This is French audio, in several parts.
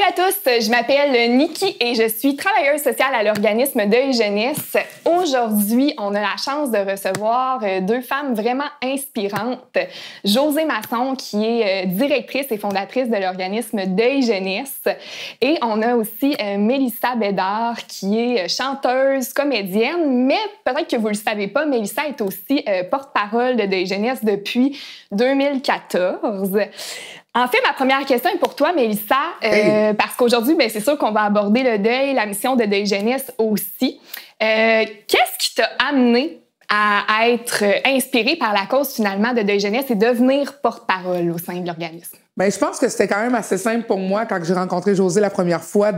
Salut à tous, je m'appelle Niki et je suis travailleuse sociale à l'organisme Deuil Jeunesse. Aujourd'hui, on a la chance de recevoir deux femmes vraiment inspirantes. Josée Masson, qui est directrice et fondatrice de l'organisme Deuil Jeunesse. Et on a aussi Mélissa Bédard, qui est chanteuse, comédienne. Mais peut-être que vous ne le savez pas, Mélissa est aussi porte-parole de Deuil Jeunesse depuis 2014. En fait, ma première question est pour toi, Mélissa, parce qu'aujourd'hui, c'est sûr qu'on va aborder le deuil, la mission de Deuil Jeunesse aussi. Qu'est-ce qui t'a amené à être inspirée par la cause, finalement, de Deuil Jeunesse et devenir porte-parole au sein de l'organisme? Je pense que c'était quand même assez simple pour moi quand j'ai rencontré Josée la première fois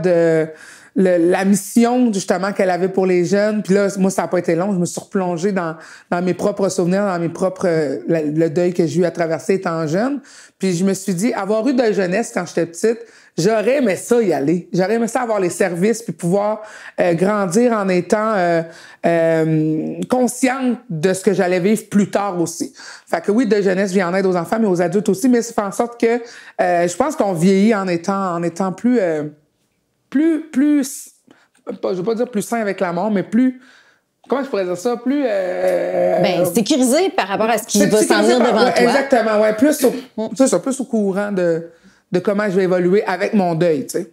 la mission, justement, qu'elle avait pour les jeunes. Puis là, moi, ça n'a pas été long. Je me suis replongée dans mes propres souvenirs, dans le deuil que j'ai eu à traverser étant jeune. Puis je me suis dit, avoir eu Deuil Jeunesse quand j'étais petite, j'aurais aimé ça y aller. J'aurais aimé ça avoir les services puis pouvoir grandir en étant consciente de ce que j'allais vivre plus tard aussi. Fait que oui, Deuil Jeunesse vient en aide aux enfants, mais aux adultes aussi. Mais ça fait en sorte que je pense qu'on vieillit en étant plus, je veux pas dire plus sain avec la mort, mais plus, comment je pourrais dire ça, plus sécurisé par rapport à ce qui va s'en venir devant toi. Exactement, ouais, plus au courant de comment je vais évoluer avec mon deuil, tu sais.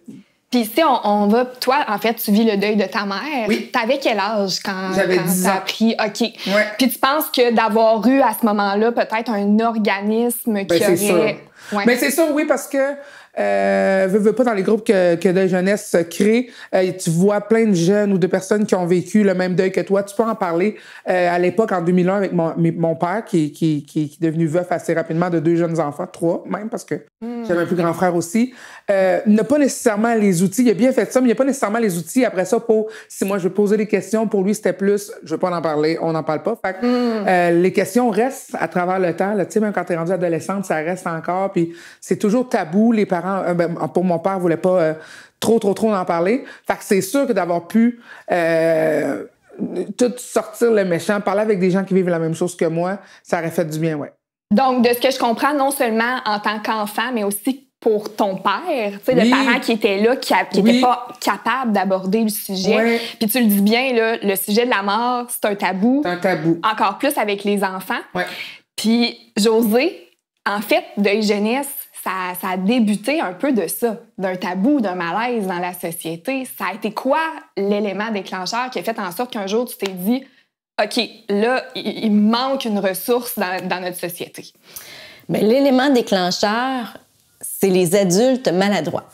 Puis si on va, toi, en fait, tu vis le deuil de ta mère. Oui. T'avais quel âge quand J'avais 10 ans. t'as appris? OK. Ouais. Puis tu penses que d'avoir eu à ce moment-là peut-être un organisme qui aurait... Sûr. Ouais. Mais c'est sûr, oui, parce que veux pas dans les groupes que Deuil Jeunesse crée, tu vois plein de jeunes ou de personnes qui ont vécu le même deuil que toi. Tu peux en parler. À l'époque, en 2001, avec mon père, qui est devenu veuf assez rapidement de 2 jeunes enfants, 3 même, parce que j'avais un plus grand frère aussi, n'a pas nécessairement les outils. Il a bien fait ça, mais il n'a pas nécessairement les outils après ça pour, si moi je veux poser des questions, pour lui c'était plus, je veux pas en parler, on n'en parle pas. Fait que, les questions restent à travers le temps. Tu sais, même quand t'es rendue adolescente, ça reste encore. Puis c'est toujours tabou. Les parents, pour mon père, voulaient pas trop en parler. Fait que c'est sûr que d'avoir pu tout sortir le méchant, parler avec des gens qui vivent la même chose que moi, ça aurait fait du bien, ouais. Donc, de ce que je comprends, non seulement en tant qu'enfant, mais aussi pour ton père, tu sais, Oui. le parent qui était là, qui n'était pas capable d'aborder le sujet. Ouais. Puis tu le dis bien, là, le sujet de la mort, c'est un tabou. C'est un tabou. Encore plus avec les enfants. Ouais. Puis Josée, en fait, Deuil Jeunesse, ça a débuté un peu de ça, d'un tabou, d'un malaise dans la société. Ça a été quoi l'élément déclencheur qui a fait en sorte qu'un jour, tu t'es dit « OK, là, il manque une ressource dans notre société. » L'élément déclencheur, c'est les adultes maladroits.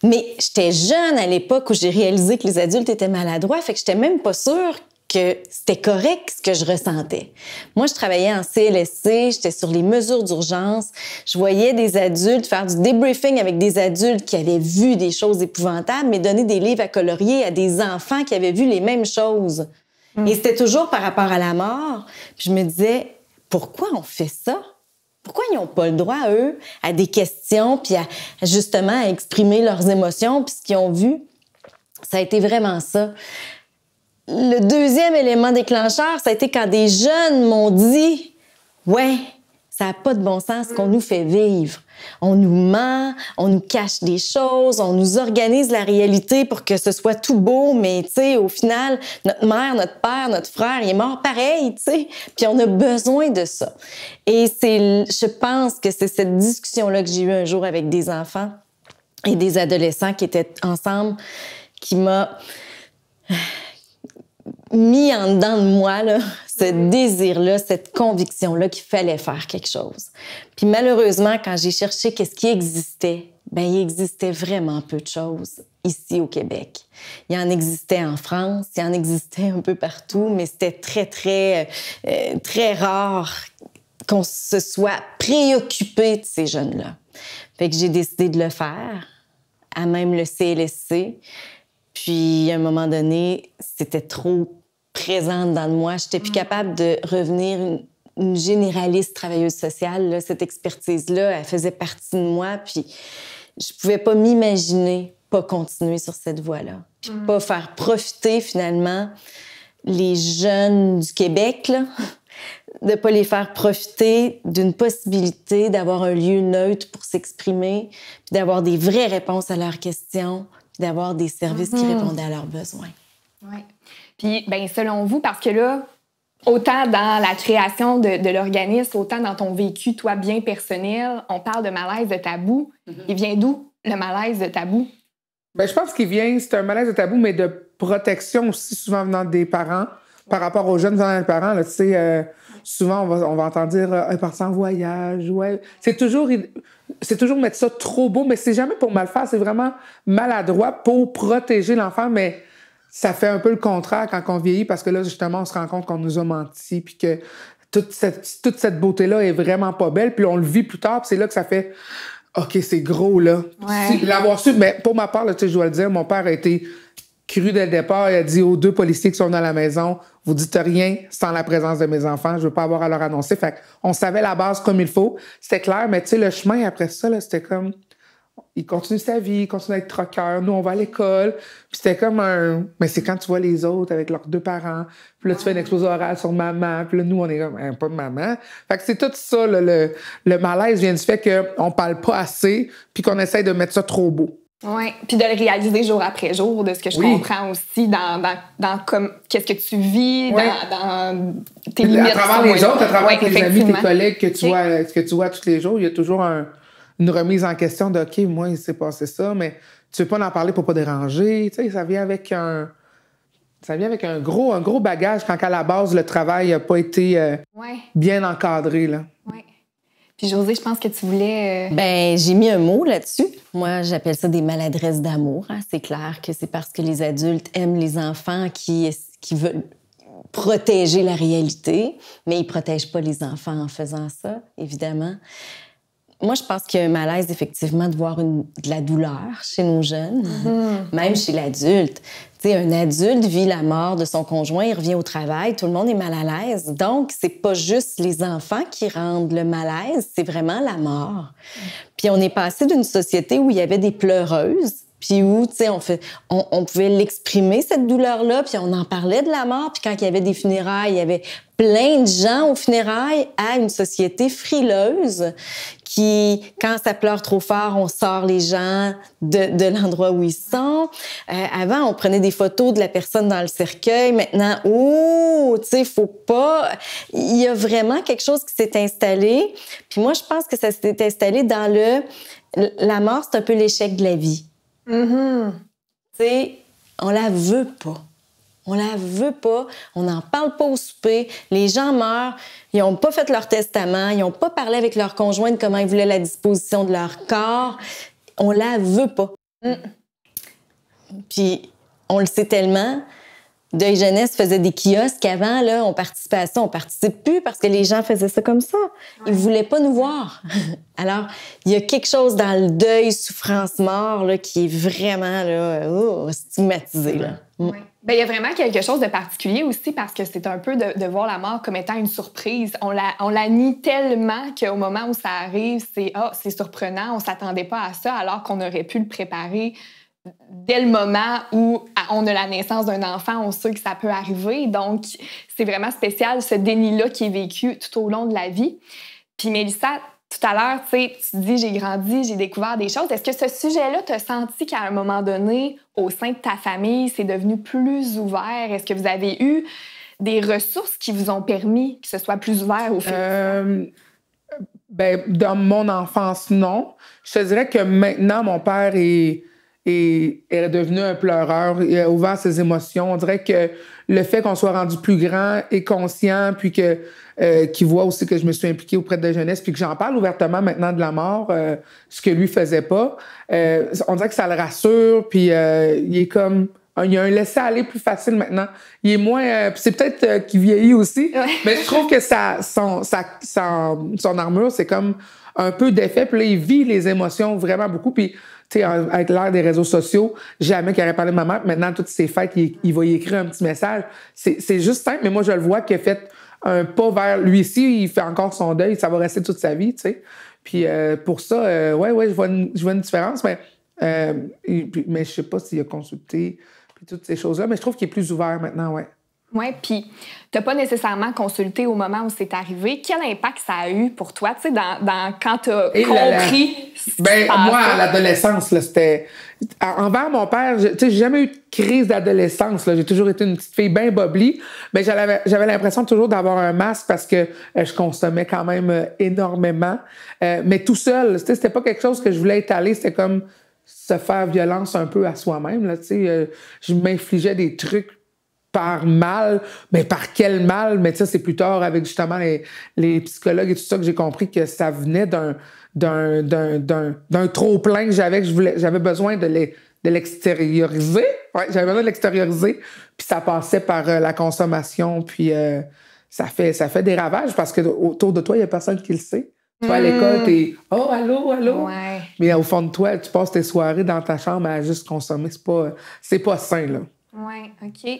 Mais j'étais jeune à l'époque où j'ai réalisé que les adultes étaient maladroits, fait que j'étais même pas sûre que c'était correct ce que je ressentais. Moi, je travaillais en CLSC, j'étais sur les mesures d'urgence, je voyais des adultes faire du débriefing avec des adultes qui avaient vu des choses épouvantables, mais donner des livres à colorier à des enfants qui avaient vu les mêmes choses. Et c'était toujours par rapport à la mort. Puis je me disais, pourquoi on fait ça? Pourquoi ils n'ont pas le droit, eux, à des questions, puis justement à exprimer leurs émotions, puis ce qu'ils ont vu? Ça a été vraiment ça. Le deuxième élément déclencheur, ça a été quand des jeunes m'ont dit « Ouais, ça n'a pas de bon sens ce qu'on nous fait vivre. On nous ment, on nous cache des choses, on nous organise la réalité pour que ce soit tout beau, mais tu sais, au final, notre mère, notre père, notre frère, il est mort pareil, tu sais. Puis on a besoin de ça. » Et je pense que c'est cette discussion-là que j'ai eue un jour avec des enfants et des adolescents qui étaient ensemble qui m'a mis en dedans de moi là, ce désir-là, cette conviction-là qu'il fallait faire quelque chose. Puis malheureusement, quand j'ai cherché qu'est-ce qui existait, il existait vraiment peu de choses ici au Québec. Il y en existait en France, il y en existait un peu partout, mais c'était très rare qu'on se soit préoccupé de ces jeunes-là. Fait que j'ai décidé de le faire, à même le CLSC. Puis, à un moment donné, c'était trop présente dans moi. J'étais plus capable de revenir une généraliste travailleuse sociale. Là. Cette expertise-là, elle faisait partie de moi. Puis, je pouvais pas m'imaginer pas continuer sur cette voie-là. Puis, pas faire profiter, finalement, les jeunes du Québec, là, de pas les faire profiter d'une possibilité d'avoir un lieu neutre pour s'exprimer, puis d'avoir des vraies réponses à leurs questions, puis d'avoir des services qui répondaient à leurs besoins. Oui. Puis, bien, selon vous, parce que là, autant dans la création de l'organisme, autant dans ton vécu, toi, bien personnel, on parle de malaise de tabou. Il vient d'où, le malaise de tabou? Bien, je pense qu'il vient, c'est un malaise de tabou, mais de protection aussi, souvent venant des parents, par rapport aux jeunes venant des parents. Là, tu sais, souvent, on va entendre dire « partir en voyage ». Ouais. C'est toujours mettre ça trop beau, mais c'est jamais pour mal faire. C'est vraiment maladroit pour protéger l'enfant, mais ça fait un peu le contraire quand on vieillit, parce que là, justement, on se rend compte qu'on nous a menti, puis que toute cette beauté-là est vraiment pas belle, puis on le vit plus tard, puis c'est là que ça fait « OK, c'est gros, là ouais. ». L'avoir su, mais pour ma part, là, tu sais, je dois le dire, mon père a été cru dès le départ. Il a dit aux 2 policiers qui sont dans la maison, « Vous dites rien sans la présence de mes enfants, je veux pas avoir à leur annoncer ». Fait qu'on savait la base comme il faut, c'était clair, mais tu sais, le chemin après ça, là, c'était comme... Il continue sa vie, il continue à être troqueur. Nous, on va à l'école. Puis c'était comme un... Mais c'est quand tu vois les autres avec leurs 2 parents. Puis là, tu fais une exposé orale sur maman. Puis là, nous, on est comme, pas de maman. Fait que c'est tout ça, là, le malaise vient du fait qu'on parle pas assez puis qu'on essaye de mettre ça trop beau. Oui, puis de le réaliser jour après jour, de ce que je comprends aussi dans comme qu'est-ce que tu vis, dans tes limites. À travers les autres, à travers tes amis, tes collègues que tu vois tous les jours, il y a toujours une remise en question de « OK, moi, il s'est passé ça, mais tu veux pas en parler pour pas déranger. » Tu sais, ça vient avec un gros bagage quand à la base, le travail n'a pas été bien encadré, là. Oui. Puis Josée, je pense que tu voulais... Ben, j'ai mis un mot là-dessus. Moi, j'appelle ça des maladresses d'amour. Hein. C'est clair que c'est parce que les adultes aiment les enfants qui veulent protéger la réalité, mais ils protègent pas les enfants en faisant ça, évidemment. Moi, je pense qu'il y a un malaise, effectivement, de voir de la douleur chez nos jeunes, même chez l'adulte. Tu sais, un adulte vit la mort de son conjoint, il revient au travail, tout le monde est mal à l'aise. Donc, c'est pas juste les enfants qui rendent le malaise, c'est vraiment la mort. Puis on est passé d'une société où il y avait des pleureuses, puis où, tu sais, on pouvait l'exprimer, cette douleur-là, puis on en parlait de la mort. Puis quand il y avait des funérailles, il y avait plein de gens aux funérailles, à une société frileuse qui, quand ça pleure trop fort, on sort les gens de l'endroit où ils sont. Avant, on prenait des photos de la personne dans le cercueil. Maintenant, tu sais, faut pas... Il y a vraiment quelque chose qui s'est installé. Puis moi, je pense que ça s'est installé dans la mort, c'est un peu l'échec de la vie. Tu sais, on la veut pas. On la veut pas. On n'en parle pas au souper. Les gens meurent. Ils n'ont pas fait leur testament. Ils n'ont pas parlé avec leur conjoint de comment ils voulaient la disposition de leur corps. On la veut pas. Puis, on le sait tellement. Deuil Jeunesse faisait des kiosques avant, là, on participait à ça. On participe plus parce que les gens faisaient ça comme ça. Ils voulaient pas nous voir. Alors, il y a quelque chose dans le deuil, souffrance, mort, là, qui est vraiment là, stigmatisé. Là. Ouais. Bien, il y a vraiment quelque chose de particulier aussi parce que c'est un peu de voir la mort comme étant une surprise. On la nie tellement qu'au moment où ça arrive, c'est surprenant, on s'attendait pas à ça alors qu'on aurait pu le préparer dès le moment où on a la naissance d'un enfant, on sait que ça peut arriver. Donc, c'est vraiment spécial, ce déni-là qui est vécu tout au long de la vie. Puis Mélissa, tout à l'heure, tu dis « j'ai grandi, j'ai découvert des choses ». Est-ce que ce sujet-là, tu as senti qu'à un moment donné, au sein de ta famille, c'est devenu plus ouvert? Est-ce que vous avez eu des ressources qui vous ont permis que ce soit plus ouvert au fait? Ben, dans mon enfance, non. Je te dirais que maintenant, mon père est devenu un pleureur, il a ouvert ses émotions. On dirait que le fait qu'on soit rendu plus grand et conscient, puis qu'il voit aussi que je me suis impliquée auprès de jeunesse, puis que j'en parle ouvertement maintenant de la mort, ce que lui faisait pas, on dirait que ça le rassure, puis il est comme... Il y a un laisser-aller plus facile maintenant. Il est moins... c'est peut-être qu'il vieillit aussi, mais je trouve que son armure, c'est comme un peu d'effet. Puis là, il vit les émotions vraiment beaucoup. Puis, tu sais, avec l'ère des réseaux sociaux, jamais qu'il aurait parlé de ma mère. Maintenant, toutes ses fêtes, il va y écrire un petit message. C'est juste simple, mais moi, je le vois qu'il a fait un pas vers lui-ci. Il fait encore son deuil. Ça va rester toute sa vie, tu sais. Puis pour ça, je vois une différence. Mais je sais pas s'il a consulté... puis toutes ces choses-là, mais je trouve qu'il est plus ouvert maintenant, ouais. Oui, puis tu n'as pas nécessairement consulté au moment où c'est arrivé. Quel impact ça a eu pour toi, tu sais, quand tu as compris ce qui se passait? Moi, à l'adolescence, là, c'était... Envers mon père, tu sais, j'ai jamais eu de crise d'adolescence. Là. J'ai toujours été une petite fille bien boblie. Mais j'avais l'impression toujours d'avoir un masque parce que je consommais quand même énormément. Mais tout seul, tu sais, c'était pas quelque chose que je voulais étaler. C'était comme se faire violence un peu à soi-même. Là, tu sais, je m'infligeais des trucs par mal, mais par quel mal? Mais ça, c'est plus tard avec justement les psychologues et tout ça que j'ai compris que ça venait d'un trop-plein que j'avais besoin de l'extérioriser. Ouais, j'avais besoin de l'extérioriser, puis ça passait par la consommation, puis ça fait des ravages parce que autour de toi, il n'y a personne qui le sait. Tu vas à l'école, t'es « Oh, allô, allô? Ouais. » Mais au fond de toi, tu passes tes soirées dans ta chambre à juste consommer. C'est pas sain, là. Oui, OK.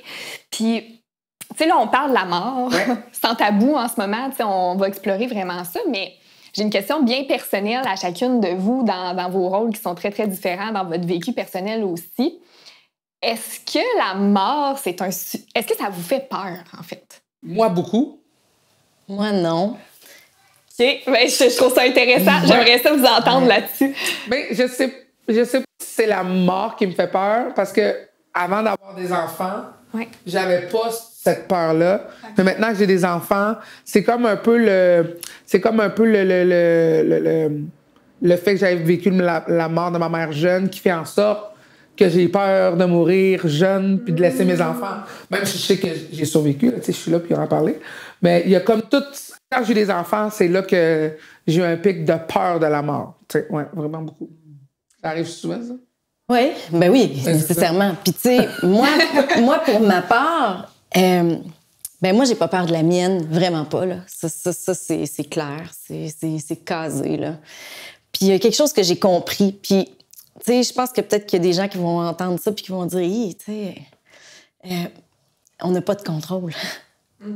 Puis, tu sais, là, on parle de la mort, sans tabou en ce moment. Tu sais, on va explorer vraiment ça, mais j'ai une question bien personnelle à chacune de vous dans vos rôles qui sont très, très différents, dans votre vécu personnel aussi. Est-ce que la mort, est-ce que ça vous fait peur, en fait? Moi, beaucoup. Moi, non. OK. Ben, je trouve ça intéressant. J'aimerais ça vous entendre là-dessus. Bien, je sais pas si c'est la mort qui me fait peur, parce que avant d'avoir des enfants, j'avais pas cette peur-là. Okay. Mais maintenant que j'ai des enfants, c'est comme un peu le fait que j'avais vécu la mort de ma mère jeune qui fait en sorte que j'ai peur de mourir jeune puis de laisser mes enfants. Même si je sais que j'ai survécu, tu sais, je suis là puis on en parler. Mais il y a comme tout... Quand j'ai des enfants, c'est là que j'ai eu un pic de peur de la mort. Tu sais, ouais, vraiment beaucoup. Ça arrive souvent, ça? Oui, ben oui, nécessairement. Puis tu sais, moi, pour ma part, moi, j'ai pas peur de la mienne, vraiment pas, là. Ça c'est clair, c'est casé, là. Puis il y a quelque chose que j'ai compris, puis tu sais, je pense que peut-être qu'il y a des gens qui vont entendre ça puis qui vont dire, tu sais, on n'a pas de contrôle.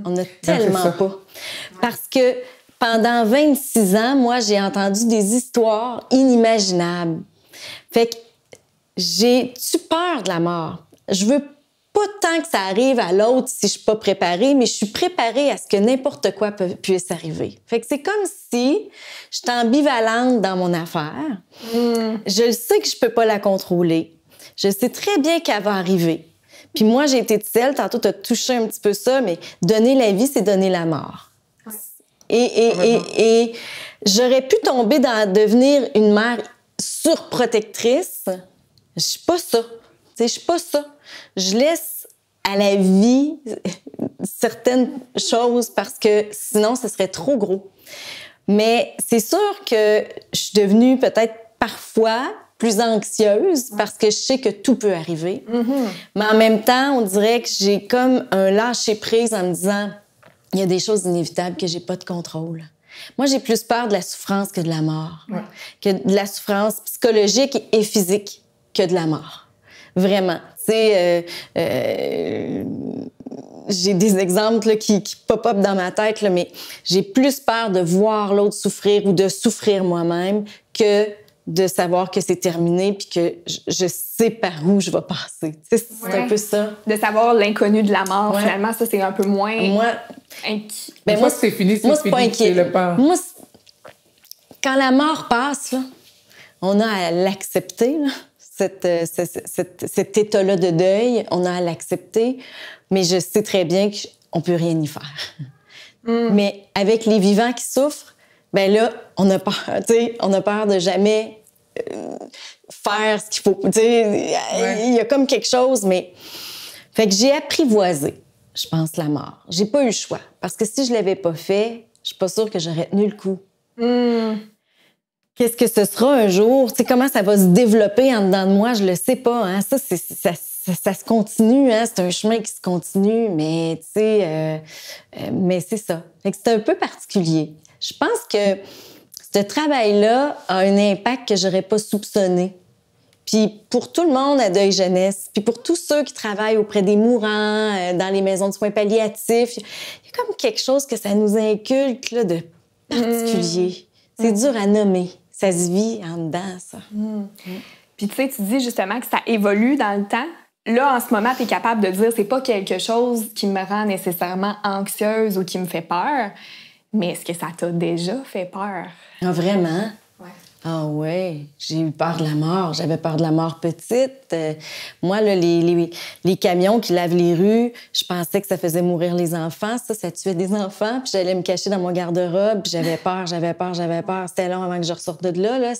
On n'a tellement pas. Parce que pendant 26 ans, moi, j'ai entendu des histoires inimaginables. Fait que j'ai-tu peur de la mort? Je veux pas tant que ça arrive à l'autre si je suis pas préparée, mais je suis préparée à ce que n'importe quoi puisse arriver. Fait que c'est comme si j'étais ambivalente dans mon affaire. Je le sais que je peux pas la contrôler. Je sais très bien qu'elle va arriver. Puis moi, j'ai été de celle, tantôt tu as touché un petit peu ça, mais donner la vie, c'est donner la mort. Et j'aurais pu tomber dans devenir une mère surprotectrice. Je suis pas ça. Je suis pas ça. Je laisse à la vie certaines choses parce que sinon, ce serait trop gros. Mais c'est sûr que je suis devenue peut-être parfois plus anxieuse parce que je sais que tout peut arriver. Mais en même temps, on dirait que j'ai comme un lâcher-prise en me disant il y a des choses inévitables que j'ai pas de contrôle. Moi, j'ai plus peur de la souffrance que de la mort. Que de la souffrance psychologique et physique que de la mort. Vraiment. Tu sais, j'ai des exemples là, qui pop-up dans ma tête, là, mais j'ai plus peur de voir l'autre souffrir ou de souffrir moi-même que de savoir que c'est terminé puis que je sais par où je vais passer. Tu sais, c'est un peu ça. De savoir l'inconnu de la mort, finalement, ça, c'est un peu moins... Ben moi, c'est fini, c'est pas inquiet. Moi, quand la mort passe, là, on a à l'accepter, là, cet état-là de deuil, on a à l'accepter, mais je sais très bien qu'on peut rien y faire. Mais avec les vivants qui souffrent, ben là, on a peur, tu sais, on a peur de jamais faire ce qu'il faut. Tu sais, il y a comme quelque chose, mais... Fait que j'ai apprivoisé, je pense, la mort. J'ai pas eu le choix, parce que si je l'avais pas fait, je suis pas sûre que j'aurais tenu le coup. Qu'est-ce que ce sera un jour? Tu sais, comment ça va se développer en dedans de moi? Je le sais pas, hein. Ça se continue, hein. C'est un chemin qui se continue, mais tu sais... mais c'est ça. Fait que c'est un peu particulier. Je pense que ce travail-là a un impact que j'aurais pas soupçonné. Puis pour tout le monde à Deuil Jeunesse, puis pour tous ceux qui travaillent auprès des mourants, dans les maisons de soins palliatifs, il y a comme quelque chose que ça nous inculque là, de particulier. C'est dur à nommer. Ça se vit en dedans, ça. Puis tu sais, tu dis justement que ça évolue dans le temps. là, en ce moment, tu es capable de dire c'est pas quelque chose qui me rend nécessairement anxieuse ou qui me fait peur, mais est-ce que ça t'a déjà fait peur? Ah, vraiment? Ouais. Ah ouais, j'ai eu peur de la mort. J'avais peur de la mort petite. Moi, là, les camions qui lavent les rues, je pensais que ça faisait mourir les enfants. Ça tuait des enfants. Puis j'allais me cacher dans mon garde-robe. Puis j'avais peur. C'était long avant que je ressorte de là.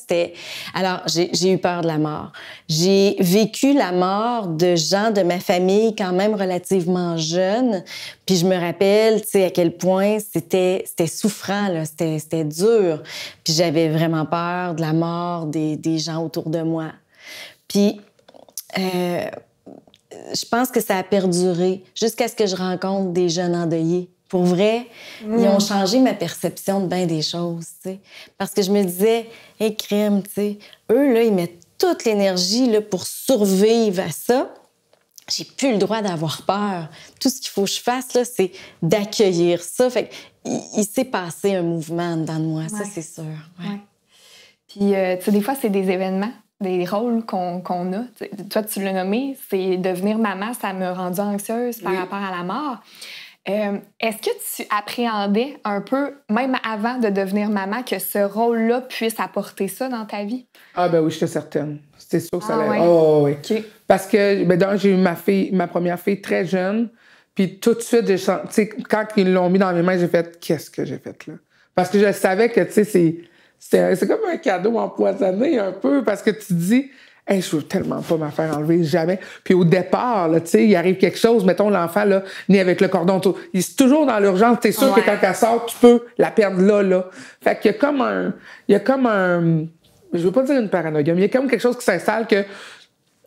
Alors, j'ai eu peur de la mort. J'ai vécu la mort de gens de ma famille quand même relativement jeunes. Puis je me rappelle, tu sais, à quel point c'était souffrant, là. C'était dur. Puis j'avais vraiment peur de la mort des gens autour de moi. Puis je pense que ça a perduré jusqu'à ce que je rencontre des jeunes endeuillés. Pour vrai, ils ont changé ma perception de bien des choses, tu sais. Parce que je me disais, hey, crime, tu sais, eux, là, ils mettent toute l'énergie là, pour survivre à ça. J'ai plus le droit d'avoir peur. Tout ce qu'il faut que je fasse, là, c'est d'accueillir ça. Fait qu'il s'est passé un mouvement dans moi, ça, c'est sûr. Ouais. Puis, tu sais, des fois, c'est des événements, des rôles qu'on a. T'sais, toi, tu l'as nommé, c'est devenir maman, ça m'a rendue anxieuse par rapport à la mort. Est-ce que tu appréhendais un peu, même avant de devenir maman, que ce rôle-là puisse apporter ça dans ta vie? Ah ben oui, j'étais certaine. C'était sûr que ça allait. Ouais. Oh oui. Okay. Parce que j'ai eu ma première fille très jeune, puis tout de suite, quand ils l'ont mis dans mes mains, j'ai fait qu'est-ce que j'ai fait là? Parce que je savais que c'est comme un cadeau empoisonné un peu, parce que tu te dis hey, je veux tellement pas me faire enlever, jamais. Puis au départ, là, il arrive quelque chose, mettons l'enfant, là, né avec le cordon autour. Il est toujours dans l'urgence. T'es sûr que quand elle sort, tu peux la perdre là. Fait qu'il y a comme un, je veux pas dire une paranoïa, mais il y a comme quelque chose qui s'installe que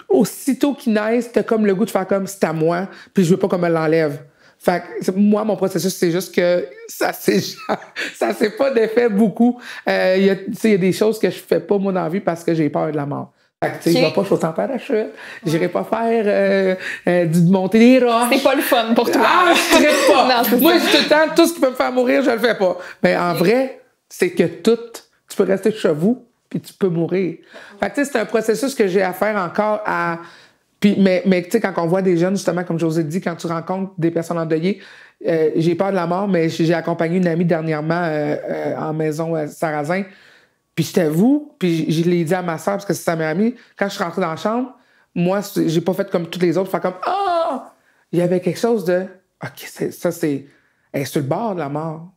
aussitôt qu'il naissent, t'as comme le goût de faire comme c'est à moi, puis je veux pas qu'on me l'enlève. Fait que moi, mon processus, c'est juste que ça s'est pas défait beaucoup. Il y a des choses que je fais pas, moi, dans la vie parce que j'ai peur de la mort. Fait que, je vais pas sauter en parachute, j'irai pas faire monter des roches. C'est pas le fun pour toi. Ah, je trippe pas. Non, moi, tout le temps, tout ce qui peut me faire mourir, je le fais pas. Mais en vrai, c'est que tu peux rester chez vous, puis tu peux mourir. Fait que, c'est un processus que j'ai à faire encore à... Puis, mais tu sais, quand on voit des jeunes, justement, comme José dit, quand tu rencontres des personnes endeuillées, j'ai peur de la mort, mais j'ai accompagné une amie dernièrement en maison à Sarrazin. Puis je t'avoue, puis je l'ai dit à ma soeur, parce que c'est sa meilleure amie, quand je suis rentrée dans la chambre, moi, j'ai pas fait comme toutes les autres, faire comme « Ah! » Il y avait quelque chose de « OK, ça, c'est... Elle est sur le bord de la mort.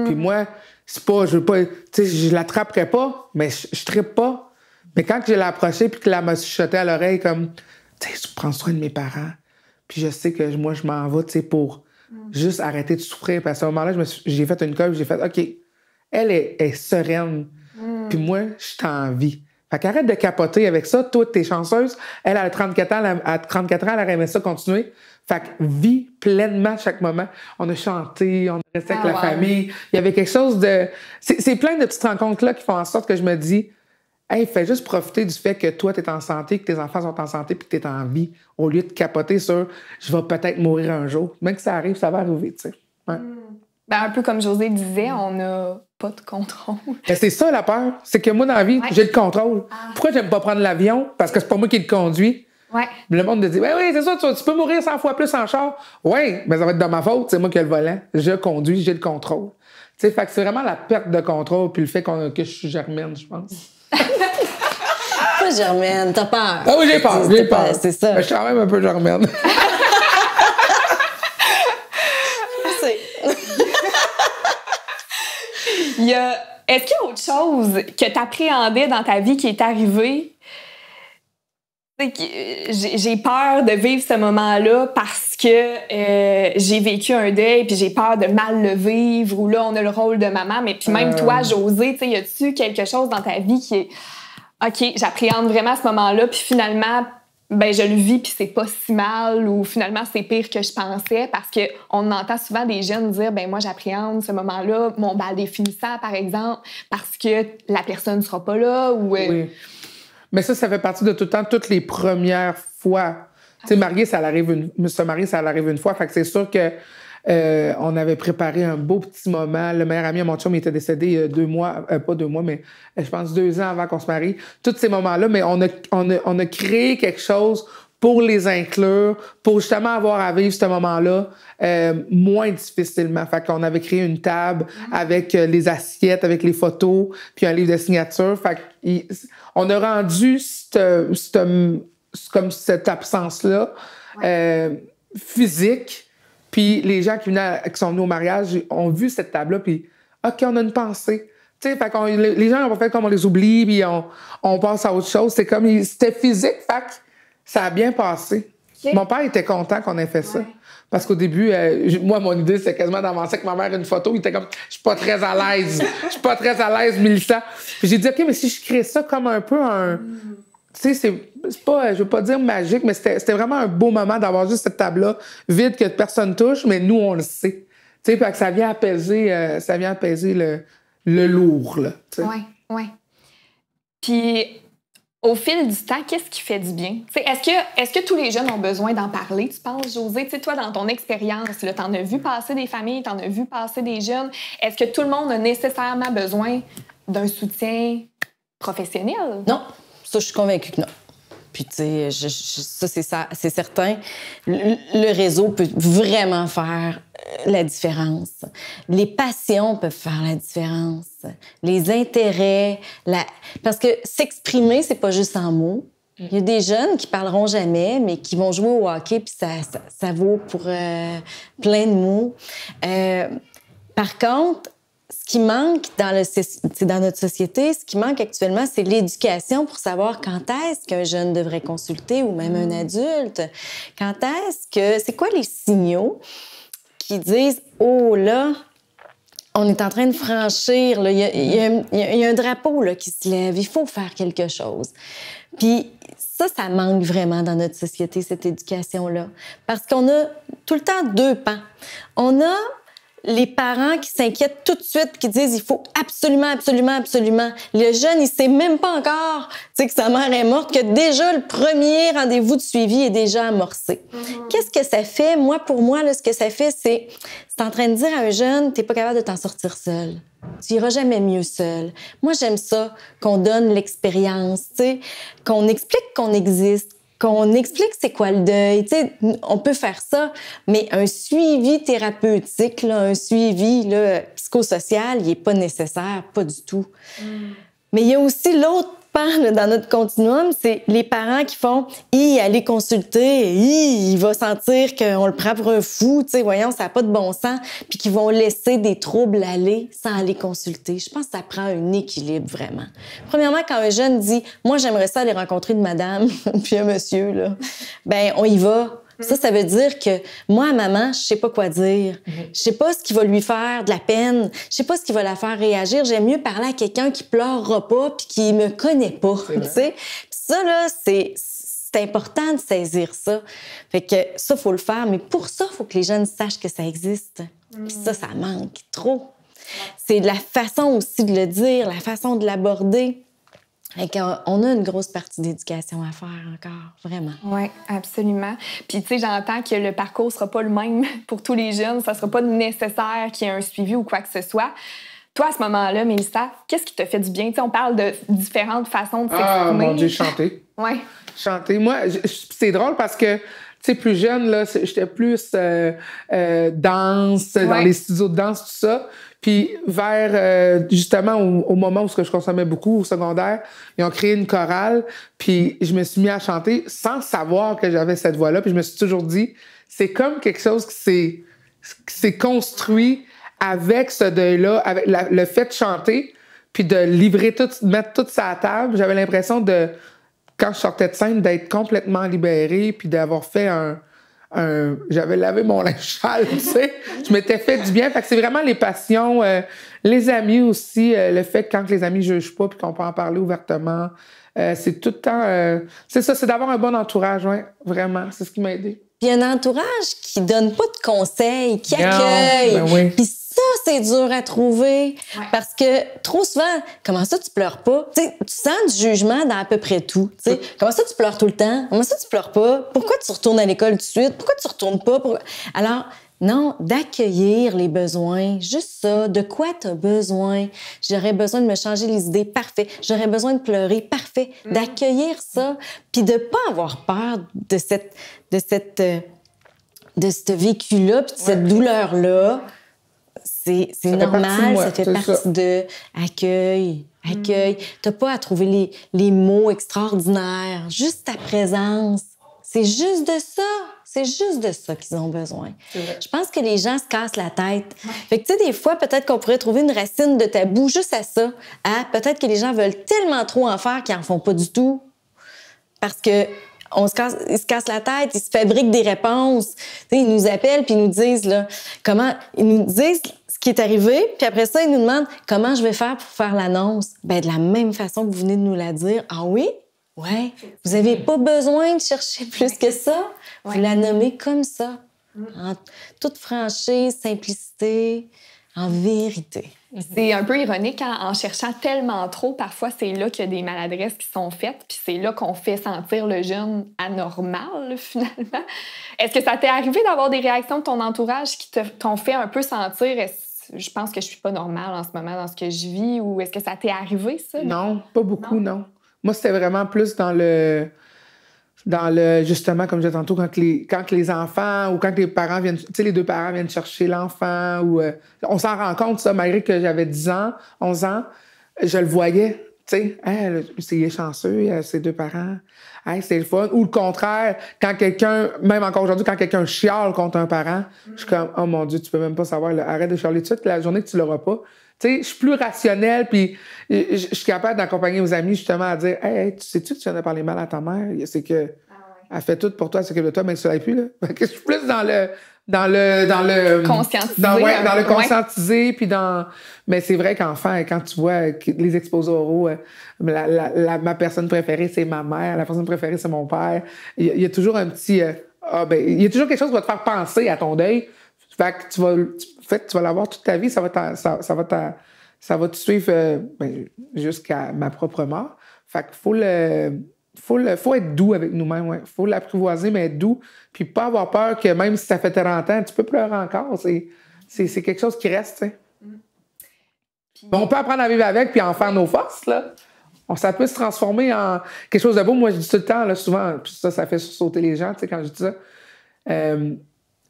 Puis moi, c'est pas... Je veux pas... Tu sais, je l'attraperais pas, mais je trippe pas. Mais quand je l'ai approchée, puis que là, m'a chuchoté à l'oreille comme « Tu sais, tu prends soin de mes parents. » Puis je sais que moi, je m'en vais, tu sais, pour juste arrêter de souffrir. Parce qu'à un moment-là, j'ai fait une colle, j'ai fait « OK, elle est sereine. » Puis moi, je suis en vie. Fait qu'arrête de capoter avec ça. Toi, t'es chanceuse. Elle a 34 ans. À 34 ans, elle aurait aimé ça continuer. Fait que vis pleinement chaque moment. On a chanté, on a resté avec la famille. Il y avait quelque chose de... C'est plein de petites rencontres-là qui font en sorte que je me dis hey, fais juste profiter du fait que toi, t'es en santé, que tes enfants sont en santé puis que t'es en vie, au lieu de capoter sur « je vais peut-être mourir un jour ». Même que ça arrive, ça va arriver, tu sais. Ouais. Ben, un peu comme José disait, on n'a pas de contrôle. Ben, c'est ça la peur. C'est que moi, dans la vie, j'ai le contrôle. Pourquoi j'aime pas prendre l'avion? Parce que c'est pas moi qui le conduis. Ouais. Le monde me dit ben oui, c'est ça, tu peux mourir 100 fois plus en char. Oui, mais ça va être de ma faute, c'est moi qui ai le volant. Je conduis, j'ai le contrôle. Tu sais, fait que c'est vraiment la perte de contrôle puis le fait que je suis germaine, je pense. Pas germaine, t'as peur. Ah oui, j'ai peur. C'est ça. Mais je suis quand même un peu germaine. Est-ce qu'il y a autre chose que tu appréhendais dans ta vie qui est arrivée? J'ai peur de vivre ce moment-là parce que j'ai vécu un deuil puis j'ai peur de mal le vivre ou là, on a le rôle de maman. Mais puis même toi, José, y a-tu quelque chose dans ta vie qui est OK, j'appréhende vraiment ce moment-là puis finalement... ben je le vis puis c'est pas si mal ou finalement c'est pire que je pensais parce que on entend souvent des jeunes dire ben moi j'appréhende ce moment-là, mon bal des finissants par exemple parce que la personne ne sera pas là ou Oui. Mais ça fait partie de tout le temps toutes les premières fois. Tu sais se marier ça arrive une fois, fait que c'est sûr que on avait préparé un beau petit moment. Le meilleur ami à mon chum, il était décédé 2 mois, pas 2 mois, mais je pense 2 ans avant qu'on se marie. Tous ces moments-là, mais on a créé quelque chose pour les inclure, pour justement avoir à vivre ce moment-là moins difficilement. Fait qu'on avait créé une table avec les assiettes, avec les photos, puis un livre de signature. Fait on a rendu comme cette absence-là physique. Puis les gens qui sont venus au mariage ont vu cette table-là, puis OK, on a une pensée. Tu sais, fait les gens ont pas fait comme on les oublie, puis on passe à autre chose. C'était physique, fait que ça a bien passé. Okay. Mon père était content qu'on ait fait ça. Parce qu'au début, moi, mon idée, c'était quasiment d'avancer avec ma mère une photo. Il était comme, je suis pas très à l'aise. Je suis pas très à l'aise, Mélissa. Puis j'ai dit, OK, mais si je crée ça comme un peu un... Tu sais, c'est pas, je veux pas dire magique, mais c'était vraiment un beau moment d'avoir juste cette table-là vide que personne touche, mais nous, on le sait. Tu sais, fait que ça vient apaiser le lourd, là. Oui, oui. Puis, au fil du temps, qu'est-ce qui fait du bien? Est-ce que tous les jeunes ont besoin d'en parler, tu penses, Josée? Tu sais, toi, dans ton expérience, tu en as vu passer des familles, tu en as vu passer des jeunes. Est-ce que tout le monde a nécessairement besoin d'un soutien professionnel? Non, ça, je suis convaincue que non. Puis, tu sais, ça, c'est certain. Le réseau peut vraiment faire la différence. Les passions peuvent faire la différence. Les intérêts. Parce que s'exprimer, c'est pas juste en mots. Il y a des jeunes qui parleront jamais, mais qui vont jouer au hockey, puis ça vaut pour plein de mots. Par contre, ce qui manque dans notre société, ce qui manque actuellement, c'est l'éducation pour savoir quand est-ce qu'un jeune devrait consulter ou même un adulte. C'est quoi les signaux qui disent « Oh là, on est en train de franchir, il y a un drapeau là, qui se lève, il faut faire quelque chose. » Puis ça manque vraiment dans notre société, cette éducation-là. Parce qu'on a tout le temps deux pans. On a les parents qui s'inquiètent tout de suite, qui disent il faut absolument, absolument, absolument. Le jeune, il sait même pas encore que sa mère est morte, que déjà le premier rendez-vous de suivi est déjà amorcé. Qu'est-ce que ça fait? Pour moi, là, ce que ça fait, c'est en train de dire à un jeune, t'es pas capable de t'en sortir seul. Tu iras jamais mieux seul. Moi, j'aime ça, qu'on donne l'expérience, qu'on explique qu'on existe, qu'on explique c'est quoi le deuil. Tu sais, on peut faire ça, mais un suivi thérapeutique, là, un suivi là, psychosocial, il n'est pas nécessaire, pas du tout. Mais il y a aussi l'autre pan là, dans notre continuum, c'est les parents qui font « aller consulter, il va sentir qu'on le prend pour un fou, tu sais, voyons, ça n'a pas de bon sens », puis qui vont laisser des troubles aller sans aller consulter. Je pense que ça prend un équilibre, vraiment. Premièrement, quand un jeune dit « Moi, j'aimerais ça aller rencontrer une madame, puis un monsieur, là », ben on y va. Ça veut dire que moi, maman, je sais pas quoi dire. Je sais pas ce qui va lui faire de la peine. Je sais pas ce qui va la faire réagir. J'aime mieux parler à quelqu'un qui pleurera pas puis qui me connaît pas, tu sais. Ça, là, c'est important de saisir ça. Fait que ça, faut le faire. Mais pour ça, faut que les jeunes sachent que ça existe. Puis ça manque trop. C'est la façon aussi de le dire, la façon de l'aborder. Et qu'on a une grosse partie d'éducation à faire encore, vraiment. Oui, absolument. Puis, tu sais, j'entends que le parcours ne sera pas le même pour tous les jeunes. Ça ne sera pas nécessaire qu'il y ait un suivi ou quoi que ce soit. Toi, à ce moment-là, Mélissa, qu'est-ce qui te fait du bien? Tu sais, on parle de différentes façons de s'exprimer. Ah, mon Dieu, chanter. Oui. Chanter. Moi, c'est drôle parce que, tu sais, plus jeune, là, j'étais plus danse, dans les studios de danse, tout ça. Puis vers, justement, au moment où je consommais beaucoup, au secondaire, ils ont créé une chorale, puis je me suis mis à chanter sans savoir que j'avais cette voix-là, puis je me suis toujours dit, c'est comme quelque chose qui s'est construit avec ce deuil-là, avec le fait de chanter, puis de livrer tout, de mettre tout ça à table. J'avais l'impression de, quand je sortais de scène, d'être complètement libérée, puis d'avoir fait j'avais lavé mon linge sale, tu sais. Je m'étais fait du bien. Fait que c'est vraiment les passions, les amis aussi, le fait que quand les amis jugent pas puis qu'on peut en parler ouvertement, c'est tout le temps... c'est ça, c'est d'avoir un bon entourage, ouais, vraiment. C'est ce qui m'a aidé. Puis un entourage qui donne pas de conseils, qui accueille. Ben oui. Puis ça, c'est dur à trouver. Ouais. Parce que trop souvent, comment ça, tu pleures pas? T'sais, tu sens du jugement dans à peu près tout. Comment ça, tu pleures tout le temps? Comment ça, tu pleures pas? Pourquoi tu retournes à l'école tout de suite? Pourquoi tu retournes pas? Alors, Non, d'accueillir les besoins, juste ça. De quoi tu as besoin? J'aurais besoin de me changer les idées, parfait. J'aurais besoin de pleurer, parfait. D'accueillir ça, puis de pas avoir peur de ce vécu-là, puis de cette douleur-là. C'est normal, ça fait partie de accueil. T'as pas à trouver les mots extraordinaires, juste ta présence. C'est juste de ça. C'est juste de ça qu'ils ont besoin. Je pense que les gens se cassent la tête. Fait que, tu sais, des fois, peut-être qu'on pourrait trouver une racine de tabou juste à ça. Hein? Peut-être que les gens veulent tellement trop en faire qu'ils en font pas du tout. Parce que ils se cassent la tête, ils se fabriquent des réponses. Tu sais, ils nous appellent puis ils nous disent, là, ils nous disent ce qui est arrivé, puis après ça, ils nous demandent comment je vais faire pour faire l'annonce. Ben de la même façon que vous venez de nous la dire. Ah oui? Ouais. Vous n'avez pas besoin de chercher plus que ça. Vous la nommez comme ça. En toute franchise, simplicité, en vérité. C'est un peu ironique, hein? En cherchant tellement trop, parfois c'est là qu'il y a des maladresses qui sont faites, puis c'est là qu'on fait sentir le jeune anormal, finalement. Est-ce que ça t'est arrivé d'avoir des réactions de ton entourage qui t'ont fait un peu sentir je pense que je suis pas normale en ce moment dans ce que je vis, ou est-ce que ça t'est arrivé, ça? Non, pas beaucoup, non. Moi, c'était vraiment plus dans le justement, comme je disais tantôt, quand les enfants ou quand les parents viennent, tu sais, les deux parents viennent chercher l'enfant, ou on s'en rend compte, ça, malgré que j'avais 10 ans, 11 ans, je le voyais, tu sais, hey, c'est chanceux, ses deux parents, hey, c'est le fun. Ou le contraire, quand quelqu'un, même encore aujourd'hui, quand quelqu'un chiale contre un parent, je suis comme, oh mon Dieu, tu peux même pas savoir, là, arrête de chialer tout de suite, la journée que tu l'auras pas. Tu sais, je suis plus rationnelle, puis je suis capable d'accompagner mes amis justement à dire, hey, tu sais-tu que tu viens de parler mal à ta mère? C'est que elle fait tout pour toi, elle s'occupe de toi, mais tu ne l'as plus, là. Je suis plus dans le conscientiser. Dans le conscientiser, puis dans. Mais c'est vrai qu'enfant, quand tu vois les exposés oraux, ma personne préférée, c'est ma mère, la personne préférée, c'est mon père. Il y a toujours un petit. Il y a toujours quelque chose qui va te faire penser à ton deuil. Fait que tu vas l'avoir toute ta vie, ça va te suivre jusqu'à ma propre mort. Fait qu'il faut être doux avec nous-mêmes, ouais. Faut l'apprivoiser, mais être doux. Puis pas avoir peur que même si ça fait 30 ans, tu peux pleurer encore. C'est quelque chose qui reste, tu sais. On peut apprendre à vivre avec puis en faire nos forces, là. Ça peut se transformer en quelque chose de beau. Moi, je dis tout le temps, là, souvent, puis ça fait sauter les gens, tu sais, quand je dis ça.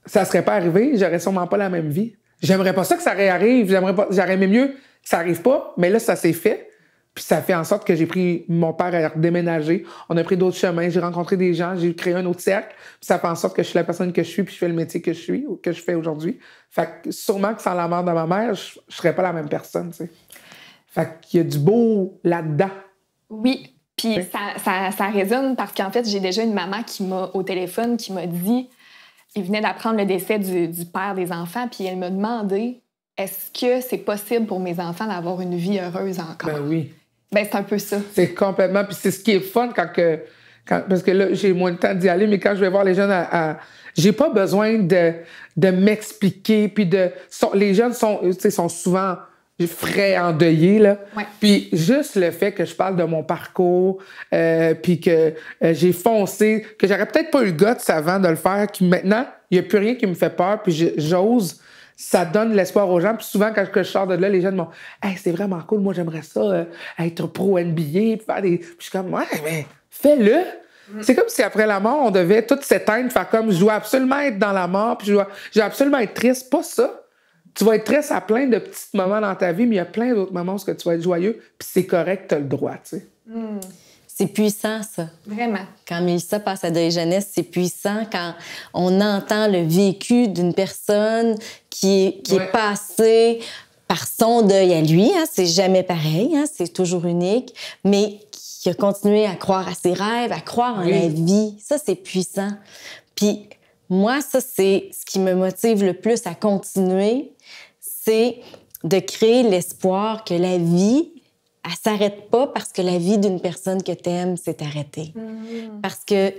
Ça serait pas arrivé, j'aurais sûrement pas la même vie. J'aimerais pas ça que ça réarrive. J'aurais aimé mieux que ça arrive pas, mais là, ça s'est fait. Puis ça fait en sorte que j'ai pris mon père à déménager. On a pris d'autres chemins. J'ai rencontré des gens. J'ai créé un autre cercle. Puis ça fait en sorte que je suis la personne que je suis puis je fais le métier que je suis ou que je fais aujourd'hui. Fait que sûrement que sans la mort de ma mère, je serais pas la même personne, tu sais. Fait qu'il y a du beau là-dedans. Oui. Puis ça résonne parce qu'en fait, j'ai déjà une maman au téléphone qui m'a dit, il venait d'apprendre le décès du père des enfants, puis elle m'a demandé, est-ce que c'est possible pour mes enfants d'avoir une vie heureuse encore? Ben oui. Ben, c'est un peu ça. C'est complètement. Puis c'est ce qui est fun parce que là, j'ai moins de temps d'y aller, mais quand je vais voir les jeunes j'ai pas besoin de m'expliquer. Puis les jeunes sont souvent frais, endeuillés, là. Ouais. Puis juste le fait que je parle de mon parcours, puis que j'ai foncé, que j'aurais peut-être pas eu le guts avant de le faire, que maintenant, il y a plus rien qui me fait peur, puis j'ose. Ça donne l'espoir aux gens. Puis souvent, quand je sors de là, les gens me disent « Hey, c'est vraiment cool, moi, j'aimerais ça, être pro-NBA, faire des... » Puis je suis comme « Ouais, mais fais-le! » C'est comme si après la mort, on devait tout s'éteindre, faire comme « Je dois absolument être dans la mort, puis je dois absolument être triste. » Pas ça. Tu vas être triste à plein de petits moments dans ta vie, mais il y a plein d'autres moments où tu vas être joyeux, puis c'est correct, tu as le droit, tu sais. C'est puissant, ça. Vraiment. Quand Mélissa passe à Deuil Jeunesse, c'est puissant quand on entend le vécu d'une personne qui est passée par son deuil à lui. Hein, c'est jamais pareil, hein, c'est toujours unique, mais qui a continué à croire à ses rêves, à croire en la vie. Ça, c'est puissant. Puis moi, ça, c'est ce qui me motive le plus à continuer, c'est de créer l'espoir que la vie, elle s'arrête pas parce que la vie d'une personne que t'aimes s'est arrêtée. Parce que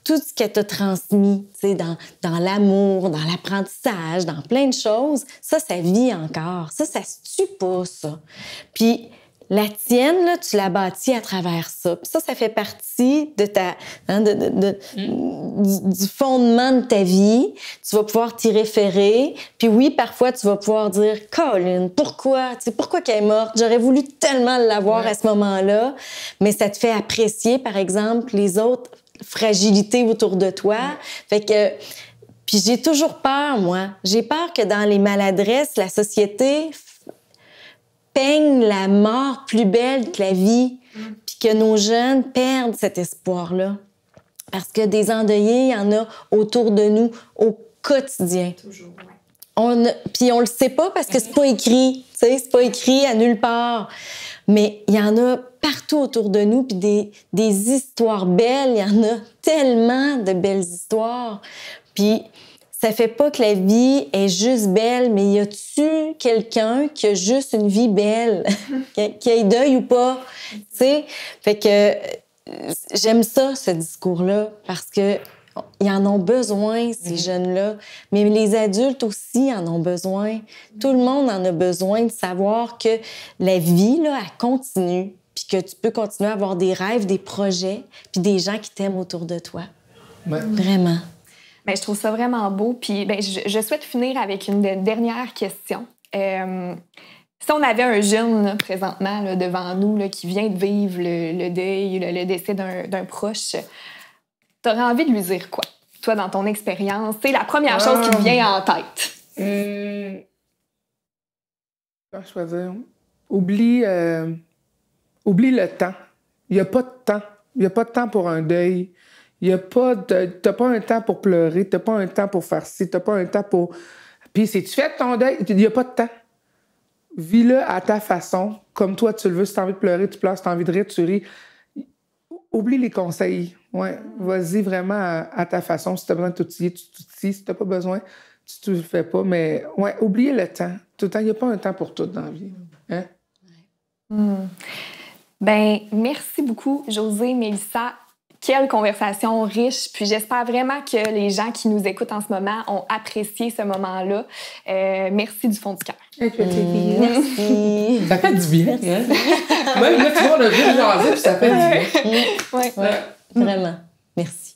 tout ce qu'elle t'a transmis, tu sais, dans l'amour, dans l'apprentissage, dans plein de choses, ça vit encore. Ça se tue pas, ça. Puis la tienne, là, tu l'as bâtie à travers ça. Puis ça fait partie de du fondement de ta vie. Tu vas pouvoir t'y référer. Puis oui, parfois, tu vas pouvoir dire, Colin, pourquoi? Tu sais, pourquoi qu'elle est morte? J'aurais voulu tellement l'avoir à ce moment-là. Mais ça te fait apprécier, par exemple, les autres fragilités autour de toi. Fait que... Puis j'ai toujours peur, moi. J'ai peur que dans les maladresses, la société peigne la mort plus belle que la vie, puis que nos jeunes perdent cet espoir-là. Parce que des endeuillés, il y en a autour de nous au quotidien. Toujours, ouais. Puis on le sait pas parce que c'est pas écrit, tu sais, c'est pas écrit à nulle part. Mais il y en a partout autour de nous, puis des histoires belles, il y en a tellement de belles histoires. Puis ça fait pas que la vie est juste belle, mais y a-tu quelqu'un qui a juste une vie belle, qui ait deuil ou pas, tu sais? Fait que j'aime ça, ce discours-là, parce que ils en ont besoin, ces jeunes-là. Mais les adultes aussi en ont besoin. Tout le monde en a besoin de savoir que la vie, là, elle continue, puis que tu peux continuer à avoir des rêves, des projets, puis des gens qui t'aiment autour de toi. Ouais. Vraiment. Bien, je trouve ça vraiment beau. Puis bien, je souhaite finir avec une dernière question. Si on avait un jeune là, présentement là, devant nous là, qui vient de vivre le deuil, le décès d'un proche, t'aurais envie de lui dire quoi? Toi, dans ton expérience, c'est la première chose qui te vient en tête. Comment choisir? Oublie le temps. Il n'y a pas de temps. Il n'y a pas de temps pour un deuil. T'as pas un temps pour pleurer, t'as pas un temps pour faire ci, t'as pas un temps pour... Puis si tu fais ton deuil, il n'y a pas de temps. Vis-le à ta façon, comme toi tu le veux. Si t'as envie de pleurer, tu pleures. Si t'as envie de rire, tu ris. Oublie les conseils. Ouais, vas-y vraiment à ta façon. Si t'as besoin de t'outiller, tu t'outilles. Si t'as pas besoin, tu le fais pas. Mais ouais, oubliez le temps. Tout le temps, il n'y a pas un temps pour tout dans la vie. Hein? Ben, merci beaucoup, Josée, Mélissa. Quelle conversation riche. Puis j'espère vraiment que les gens qui nous écoutent en ce moment ont apprécié ce moment-là. Merci du fond du cœur. Merci. Ça fait du bien. Hein? Même là, tu vois, on a vu le jaser, puis ça fait du bien. Ouais. Vraiment. Merci.